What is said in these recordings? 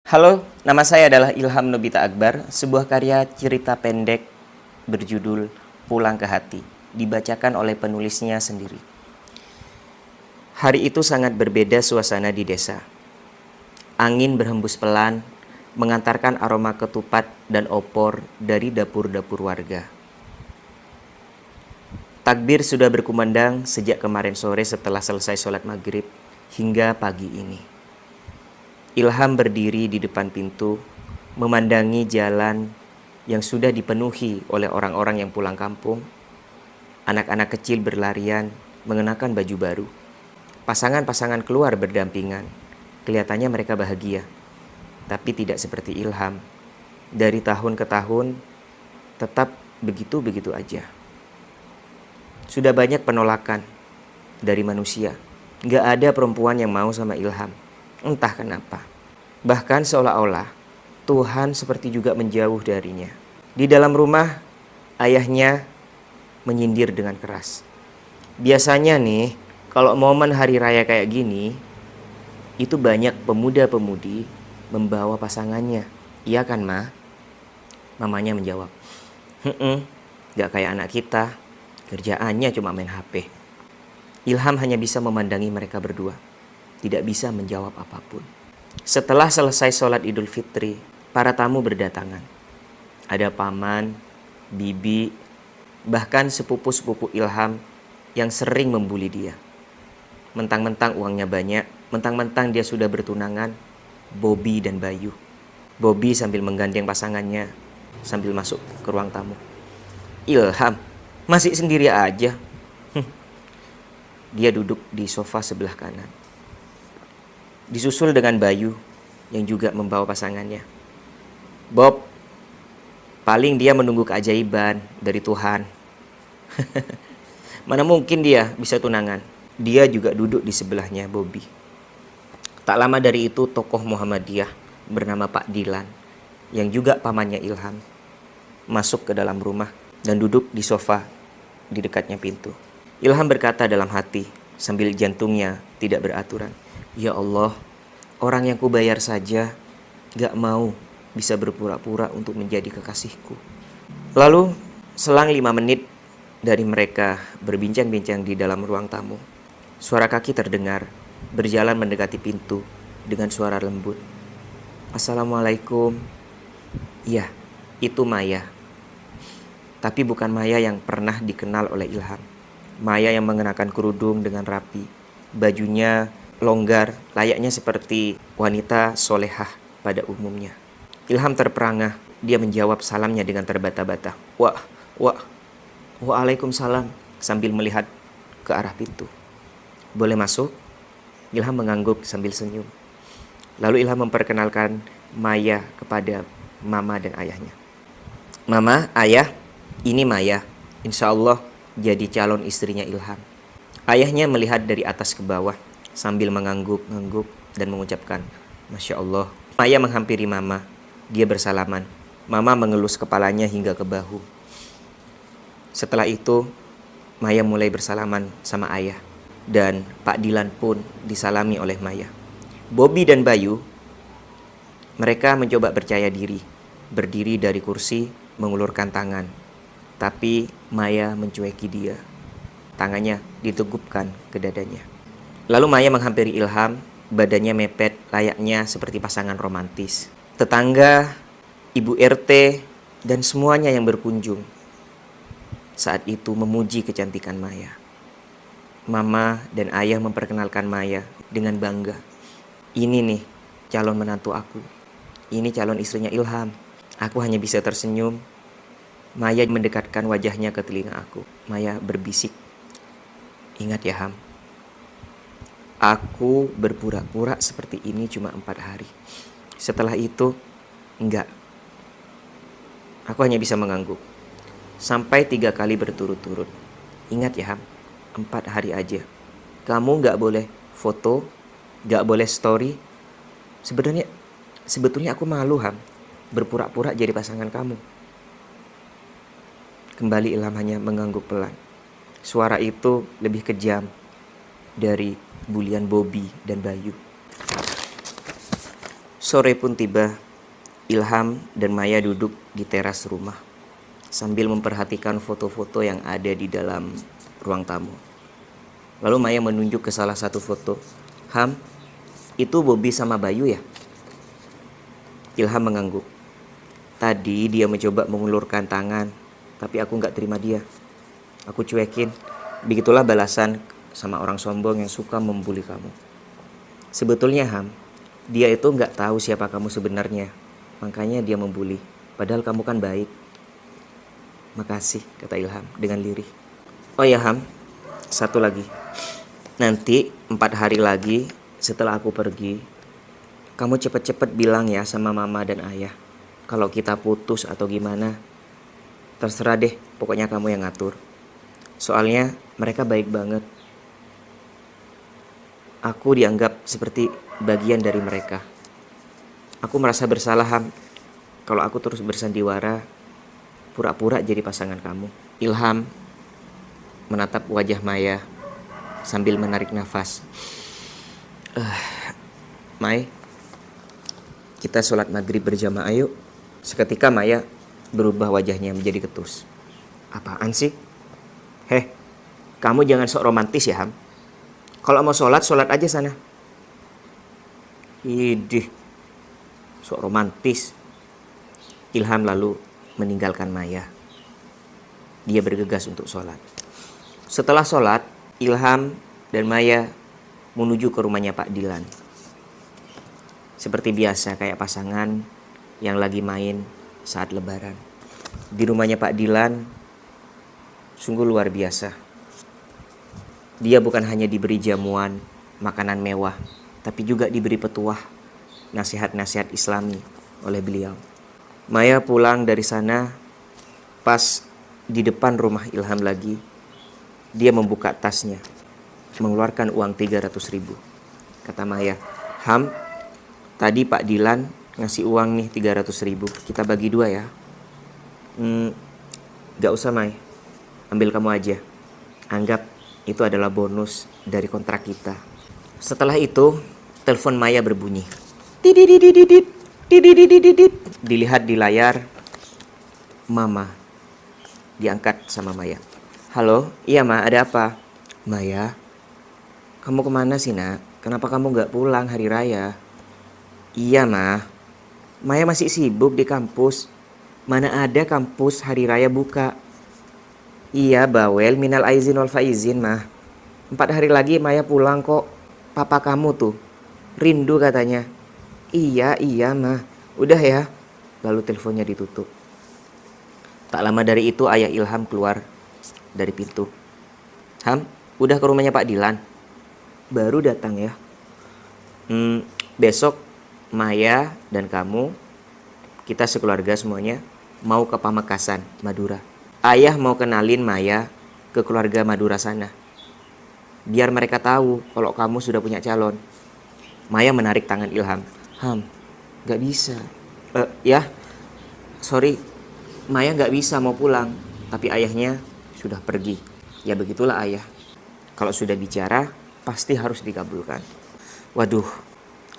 Halo, nama saya adalah Ilham Nobita Akbar, sebuah karya cerita pendek berjudul Pulang ke Hati, dibacakan oleh penulisnya sendiri. Hari itu sangat berbeda suasana di desa. Angin berhembus pelan, mengantarkan aroma ketupat dan opor dari dapur-dapur warga. Takbir sudah berkumandang sejak kemarin sore setelah selesai sholat maghrib hingga pagi ini. Ilham berdiri di depan pintu, memandangi jalan yang sudah dipenuhi oleh orang-orang yang pulang kampung. Anak-anak kecil berlarian, mengenakan baju baru. Pasangan-pasangan keluar berdampingan. Kelihatannya mereka bahagia, tapi tidak seperti Ilham. Dari tahun ke tahun, tetap begitu-begitu aja. Sudah banyak penolakan dari manusia. Gak ada perempuan yang mau sama Ilham. Entah kenapa. Bahkan seolah-olah Tuhan seperti juga menjauh darinya. Di dalam rumah, ayahnya menyindir dengan keras. Biasanya nih, kalau momen hari raya kayak gini, itu banyak pemuda-pemudi membawa pasangannya. Iya kan, Ma? Mamanya menjawab, gak kayak anak kita. Kerjaannya cuma main HP. Ilham hanya bisa memandangi mereka berdua. Tidak bisa menjawab apapun. Setelah selesai sholat Idul Fitri, para tamu berdatangan. Ada paman, bibi, bahkan sepupu-sepupu Ilham yang sering membuli dia. Mentang-mentang uangnya banyak, mentang-mentang dia sudah bertunangan, Bobby dan Bayu. Bobby sambil menggandeng pasangannya, sambil masuk ke ruang tamu. Ilham, masih sendiri aja. Dia duduk di sofa sebelah kanan. Disusul dengan Bayu yang juga membawa pasangannya. Bob, paling dia menunggu keajaiban dari Tuhan. Mana mungkin dia bisa tunangan. Dia juga duduk di sebelahnya Bobby. Tak lama dari itu tokoh Muhammadiyah bernama Pak Dilan, yang juga pamannya Ilham, masuk ke dalam rumah dan duduk di sofa di dekatnya pintu. Ilham berkata dalam hati sambil jantungnya tidak beraturan, "Ya Allah, orang yang kubayar saja gak mau bisa berpura-pura untuk menjadi kekasihku." Lalu selang 5 menit dari mereka berbincang-bincang di dalam ruang tamu, suara kaki terdengar berjalan mendekati pintu dengan suara lembut. "Assalamualaikum." Iya, itu Maya. Tapi bukan Maya yang pernah dikenal oleh Ilham. Maya yang mengenakan kerudung dengan rapi, bajunya longgar, layaknya seperti wanita solehah pada umumnya. Ilham terperangah, dia menjawab salamnya dengan terbata-bata. Waalaikumsalam, sambil melihat ke arah pintu. "Boleh masuk?" Ilham mengangguk sambil senyum. Lalu Ilham memperkenalkan Maya kepada mama dan ayahnya. "Mama, ayah, ini Maya. Insya Allah jadi calon istrinya Ilham." Ayahnya melihat dari atas ke bawah sambil mengangguk-angguk dan mengucapkan, "Masya Allah." Maya menghampiri mama. Dia bersalaman. Mama mengelus kepalanya hingga ke bahu. Setelah itu, Maya mulai bersalaman sama ayah. Dan Pak Dilan pun disalami oleh Maya. Bobby dan Bayu, mereka mencoba percaya diri. Berdiri dari kursi, mengulurkan tangan. Tapi Maya mencueki dia. Tangannya ditugupkan ke dadanya. Lalu Maya menghampiri Ilham, badannya mepet layaknya seperti pasangan romantis. Tetangga, ibu RT, dan semuanya yang berkunjung saat itu memuji kecantikan Maya. Mama dan ayah memperkenalkan Maya dengan bangga. "Ini nih calon menantu aku. Ini calon istrinya Ilham." Aku hanya bisa tersenyum. Maya mendekatkan wajahnya ke telinga aku. Maya berbisik, "Ingat ya Ham, aku berpura-pura seperti ini cuma 4 hari. Setelah itu, enggak." Aku hanya bisa mengangguk. Sampai 3 kali berturut-turut. "Ingat ya Ham, 4 hari aja. Kamu gak boleh foto, gak boleh story. Sebetulnya aku malu Ham, berpura-pura jadi pasangan kamu." Kembali Ilham hanya mengangguk pelan. Suara itu lebih kejam dari bulian Bobby dan Bayu. Sore pun tiba. Ilham dan Maya duduk di teras rumah sambil memperhatikan foto-foto yang ada di dalam ruang tamu. Lalu Maya menunjuk ke salah satu foto. Ham, itu Bobby sama Bayu ya? Ilham mengangguk. Tadi dia mencoba mengulurkan tangan, tapi aku gak terima dia. Aku cuekin. Begitulah balasan sama orang sombong yang suka membuli kamu. Sebetulnya Ham, dia itu gak tahu siapa kamu sebenarnya. Makanya dia membuli. Padahal kamu kan baik. Makasih, kata Ilham dengan lirih. Oh ya Ham, satu lagi. Nanti 4 hari lagi setelah aku pergi, kamu cepet-cepet bilang ya sama mama dan ayah. Kalau kita putus atau gimana, terserah deh, pokoknya kamu yang ngatur. Soalnya mereka baik banget. Aku dianggap seperti bagian dari mereka. Aku merasa bersalah Ham, kalau aku terus bersandiwara, pura-pura jadi pasangan kamu. Ilham menatap wajah Maya sambil menarik nafas. Mai, kita sholat maghrib berjamaah yuk. Seketika Maya berubah wajahnya menjadi ketus. Apaan sih? Heh, kamu jangan sok romantis ya Ham. Kalau mau sholat, sholat aja sana. Idih, sok romantis. Ilham lalu meninggalkan Maya. Dia bergegas untuk sholat. Setelah sholat, Ilham dan Maya menuju ke rumahnya Pak Dilan. Seperti biasa, kayak pasangan yang lagi main saat lebaran. Di rumahnya Pak Dilan sungguh luar biasa. Dia bukan hanya diberi jamuan, makanan mewah, tapi juga diberi petuah, nasihat-nasihat Islami oleh beliau. Maya pulang dari sana, pas di depan rumah Ilham lagi, dia membuka tasnya, mengeluarkan uang 300.000. Kata Maya, Ham, tadi Pak Dilan ngasih uang nih 300.000, kita bagi 2 ya. Gak usah May, ambil kamu aja. Anggap itu adalah bonus dari kontrak kita. Setelah itu, telepon Maya berbunyi. Tidididididit. Dilihat di layar, Mama. Diangkat sama Maya. Halo, iya Ma, ada apa? Maya, kamu kemana sih nak? Kenapa kamu gak pulang hari raya? Iya Ma, Maya masih sibuk di kampus. Mana ada kampus hari raya buka? Iya bawel, minal aizin wal faizin Ma. 4 hari lagi Maya pulang kok. Papa kamu tuh rindu katanya. Iya Ma, udah ya. Lalu teleponnya ditutup. Tak lama dari itu ayah Ilham keluar dari pintu. Ham, udah ke rumahnya Pak Dilan? Baru datang ya. Besok Maya dan kamu, kita sekeluarga semuanya mau ke Pamekasan, Madura. Ayah mau kenalin Maya ke keluarga Madura sana. Biar mereka tahu kalau kamu sudah punya calon. Maya menarik tangan Ilham. Ham, gak bisa. Ya, sorry, Maya gak bisa mau pulang. Tapi ayahnya sudah pergi. Ya begitulah ayah. Kalau sudah bicara, pasti harus dikabulkan. Waduh,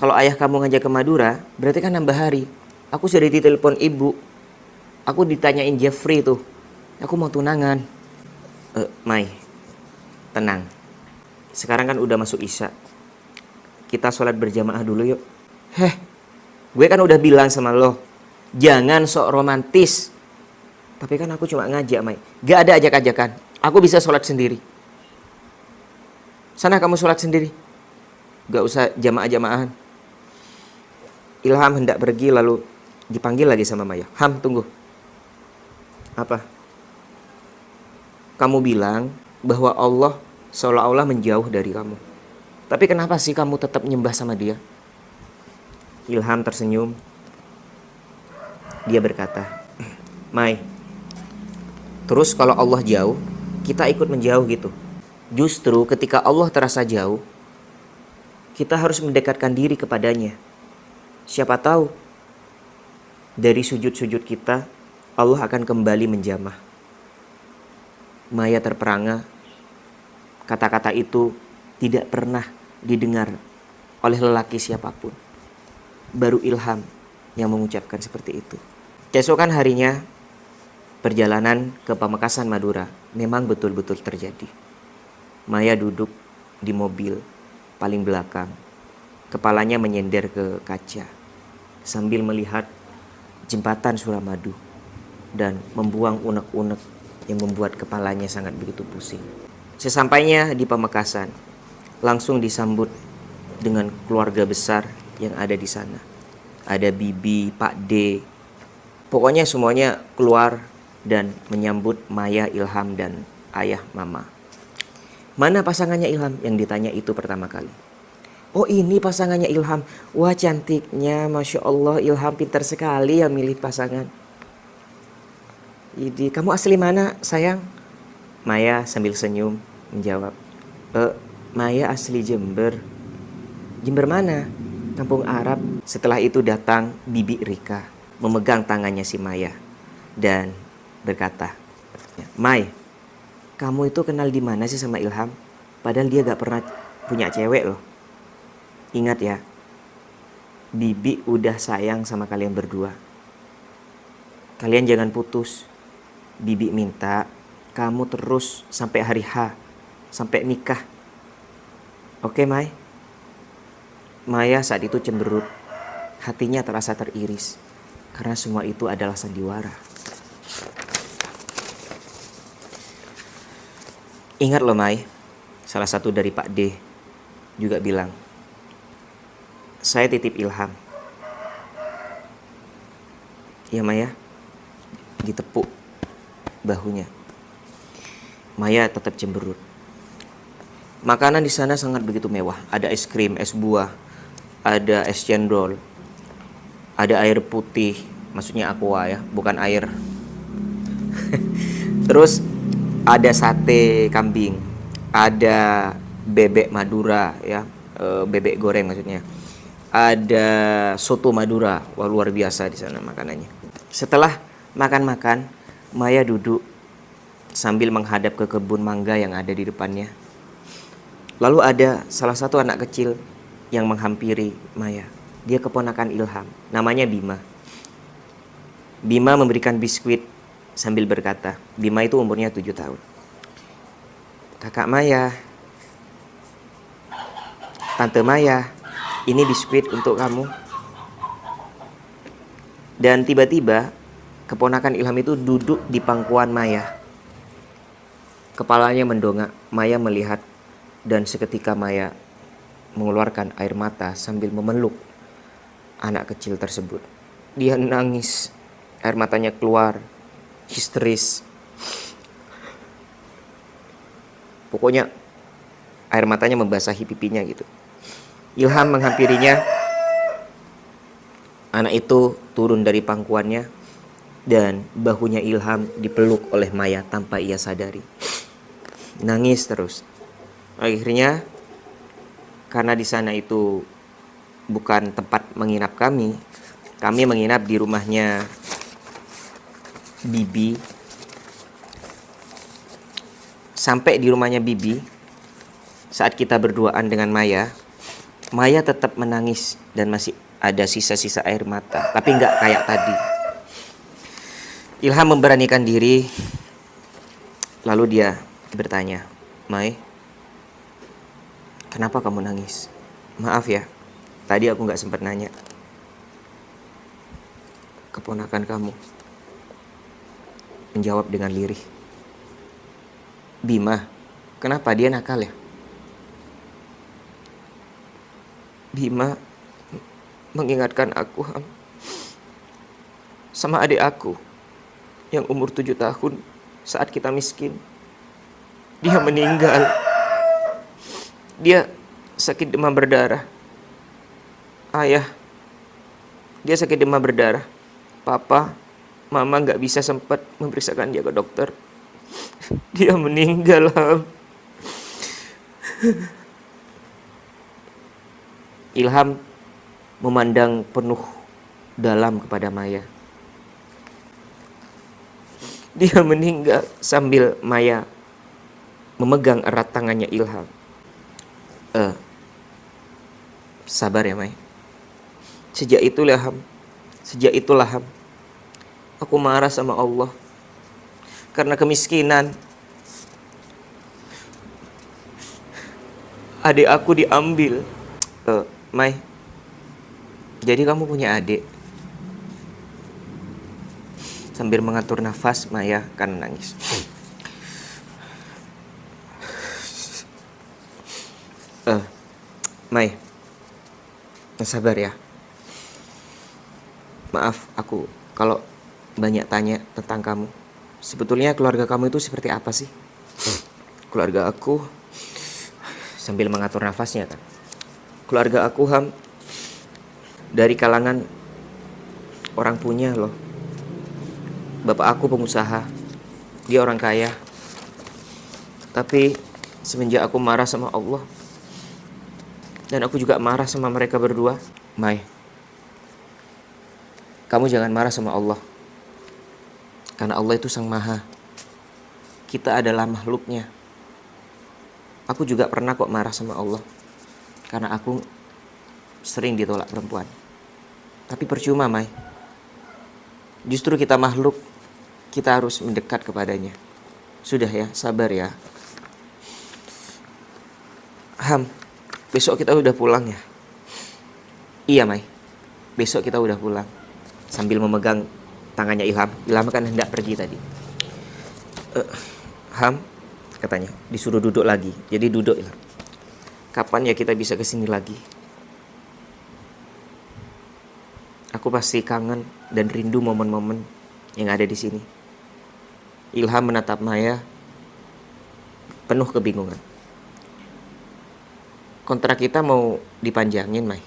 kalau ayah kamu ngajak ke Madura, berarti kan nambah hari. Aku sudah ditelepon ibu. Aku ditanyain Jeffrey tuh. Aku mau tunangan. Mai, tenang. Sekarang kan udah masuk Isya. Kita sholat berjamaah dulu yuk. Heh, gue kan udah bilang sama lo, jangan sok romantis. Tapi kan aku cuma ngajak, Mai. Gak ada ajak-ajakan. Aku bisa sholat sendiri. Sana kamu sholat sendiri. Gak usah jamaah-jamaahan. Ilham hendak pergi lalu dipanggil lagi sama Maya. Ham, tunggu. Apa? Kamu bilang bahwa Allah seolah-olah menjauh dari kamu. Tapi kenapa sih kamu tetap nyembah sama dia? Ilham tersenyum. Dia berkata, Mai, terus kalau Allah jauh, kita ikut menjauh gitu. Justru ketika Allah terasa jauh, kita harus mendekatkan diri kepadanya. Siapa tahu dari sujud-sujud kita, Allah akan kembali menjamah. Maya terperangah. Kata-kata itu tidak pernah didengar oleh lelaki siapapun. baru Ilham yang mengucapkan seperti itu. Keesokan harinya, perjalanan ke Pamekasan Madura memang betul-betul terjadi. Maya duduk di mobil paling belakang, kepalanya menyender ke kaca sambil melihat jembatan Suramadu dan membuang unek-unek yang membuat kepalanya sangat begitu pusing. Sesampainya di Pamekasan, langsung disambut dengan keluarga besar yang ada di sana. Ada Bibi, Pak D, pokoknya semuanya keluar dan menyambut Maya, Ilham, dan ayah mama. Mana pasangannya Ilham? Yang ditanya itu pertama kali. Oh, ini pasangannya Ilham. Wah, cantiknya, Masya Allah, Ilham pintar sekali ya milih pasangan. Jadi, kamu asli mana sayang? Maya sambil senyum menjawab, Maya asli Jember. Jember mana? Kampung Arab. Setelah itu datang Bibi Rika, memegang tangannya si Maya dan berkata, Mai, kamu itu kenal di mana sih sama Ilham? Padahal dia gak pernah punya cewek loh. Ingat ya, Bibi udah sayang sama kalian berdua. Kalian jangan putus. Bibi minta kamu terus sampai hari H, sampai nikah. Oke, Mai? Maya saat itu cemberut. Hatinya terasa teriris karena semua itu adalah sandiwara. Ingat loh, Mai, salah satu dari Pak D juga bilang, saya titip Ilham. Ya, Maya, ditepuk bahunya. Maya tetap cemberut. Makanan di sana sangat begitu mewah. Ada es krim, es buah, ada es cendol, ada air putih, maksudnya aqua ya, bukan air. Terus ada sate kambing, ada bebek Madura ya, bebek goreng maksudnya. Ada soto Madura, wah luar biasa di sana makanannya. Setelah makan-makan, Maya duduk sambil menghadap ke kebun mangga yang ada di depannya. Lalu ada salah satu anak kecil yang menghampiri Maya. Dia keponakan Ilham, namanya Bima. Bima memberikan biskuit sambil berkata, Bima itu umurnya 7 tahun. Kakak Maya, Tante Maya, ini biskuit untuk kamu. Dan tiba-tiba keponakan Ilham itu duduk di pangkuan Maya. Kepalanya mendongak, Maya melihat dan seketika Maya mengeluarkan air mata sambil memeluk anak kecil tersebut. Dia nangis, air matanya keluar, histeris. Pokoknya air matanya membasahi pipinya gitu. Ilham menghampirinya. Anak itu turun dari pangkuannya dan bahunya Ilham dipeluk oleh Maya tanpa ia sadari. Nangis terus. Akhirnya karena di sana itu bukan tempat menginap kami menginap di rumahnya Bibi. Sampai di rumahnya Bibi, saat kita berduaan dengan Maya, Maya tetap menangis dan masih ada sisa-sisa air mata, tapi nggak kayak tadi. Ilham memberanikan diri, lalu dia bertanya, Mai, kenapa kamu nangis? Maaf ya, tadi aku nggak sempat nanya. Keponakan kamu menjawab dengan lirih. Bima, kenapa dia nakal ya? Bima mengingatkan aku sama adik aku yang umur 7 tahun saat kita miskin. Dia meninggal. Dia sakit demam berdarah. Ayah, dia sakit demam berdarah. Papa, Mama gak bisa sempat memeriksakan dia ke dokter. Dia meninggal, Ham. Ilham memandang penuh dalam kepada Maya. Dia meninggal sambil Maya memegang erat tangannya Ilham. Sabar ya, Mai. Sejak itulah Ham, aku marah sama Allah karena kemiskinan. Adik aku diambil. Mai, jadi kamu punya adik? Sambil mengatur nafas, Maya kan nangis. Mai, sabar ya. Maaf aku kalau banyak tanya tentang kamu. Sebetulnya keluarga kamu itu seperti apa sih? Keluarga aku, sambil mengatur nafasnya kan. Keluarga aku Ham, dari kalangan orang punya loh. Bapak aku pengusaha, dia orang kaya. Tapi semenjak aku marah sama Allah, dan aku juga marah sama mereka berdua. Mai, kamu jangan marah sama Allah, karena Allah itu Sang Maha. Kita adalah makhluknya. Aku juga pernah kok marah sama Allah, karena aku sering ditolak perempuan. Tapi percuma, Mai. Justru kita makhluk, kita harus mendekat kepadanya. Sudah ya, sabar ya. Ham, besok kita udah pulang ya? Iya, Mai. Besok kita udah pulang. Sambil memegang tangannya Ilham. Ilham kan hendak pergi tadi. Ham, katanya, disuruh duduk lagi. Jadi duduk Ilham. Kapan ya kita bisa kesini lagi? Aku pasti kangen dan rindu momen-momen yang ada di sini. Ilham menatap Maya penuh kebingungan. Kontrak kita mau dipanjangin, Mai.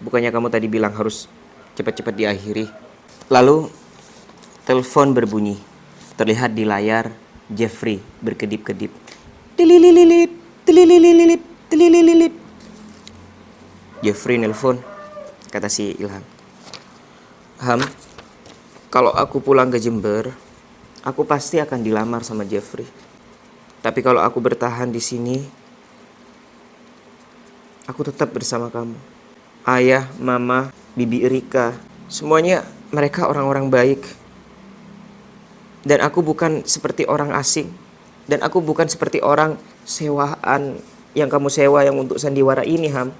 Bukannya kamu tadi bilang harus cepat-cepat diakhiri? Lalu telepon berbunyi. Terlihat di layar Jeffrey berkedip-kedip. Tilililit, tilililit, tilililit. Jeffrey nelpon, kata si Ilham. Ham, kalau aku pulang ke Jember, aku pasti akan dilamar sama Jeffrey. Tapi kalau aku bertahan di sini, aku tetap bersama kamu. Ayah, mama, bibi Erika, semuanya mereka orang-orang baik. Dan aku bukan seperti orang asing. Dan aku bukan seperti orang sewaan yang kamu sewa yang untuk sandiwara ini, Ham.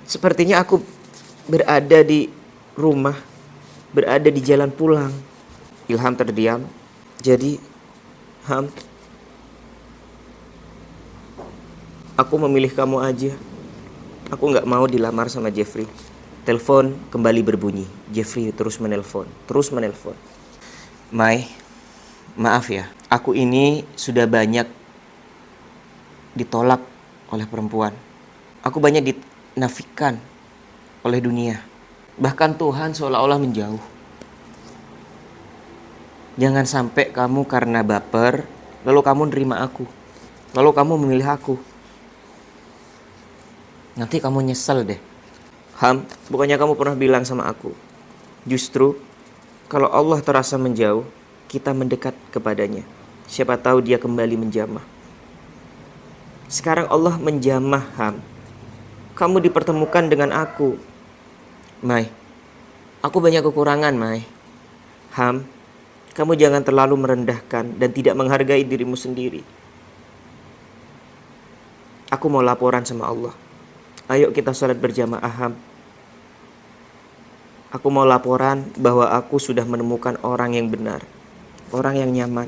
Sepertinya aku berada di rumah, berada di jalan pulang. Ilham terdiam. Jadi, Ham, aku memilih kamu aja. Aku gak mau dilamar sama Jeffrey. Telepon kembali berbunyi. Jeffrey terus menelpon. Mai, maaf ya. Aku ini sudah banyak ditolak oleh perempuan. Aku banyak dinafikan oleh dunia. Bahkan Tuhan seolah-olah menjauh. Jangan sampai kamu karena baper, lalu kamu nerima aku. Lalu kamu memilih aku. Nanti kamu nyesel deh. Ham, bukannya kamu pernah bilang sama aku, justru kalau Allah terasa menjauh, kita mendekat kepadanya. Siapa tahu dia kembali menjamah. Sekarang Allah menjamah, Ham. Kamu dipertemukan dengan aku. Mai, aku banyak kekurangan, Mai. Ham, kamu jangan terlalu merendahkan dan tidak menghargai dirimu sendiri. Aku mau laporan sama Allah. Ayo kita sholat berjamaah, Ham. Aku mau laporan bahwa aku sudah menemukan orang yang benar. Orang yang nyaman.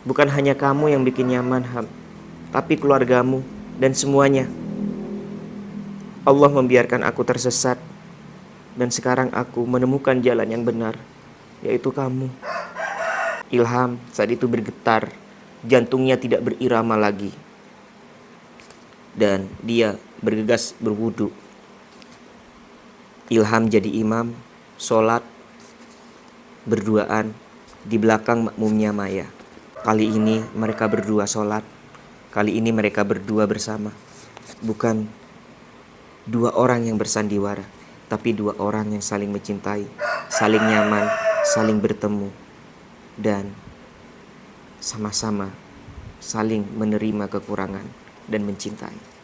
Bukan hanya kamu yang bikin nyaman, Ham, tapi keluargamu dan semuanya. Allah membiarkan aku tersesat. Dan sekarang aku menemukan jalan yang benar, yaitu kamu. Ilham saat itu bergetar. Jantungnya tidak berirama lagi. Dan dia bergegas berwudu. Ilham jadi imam, sholat, berduaan di belakang makmumnya Maya. Kali ini mereka berdua sholat. Kali ini mereka berdua bersama. Bukan dua orang yang bersandiwara, tapi dua orang yang saling mencintai, saling nyaman, saling bertemu, dan sama-sama saling menerima kekurangan dan mencintai.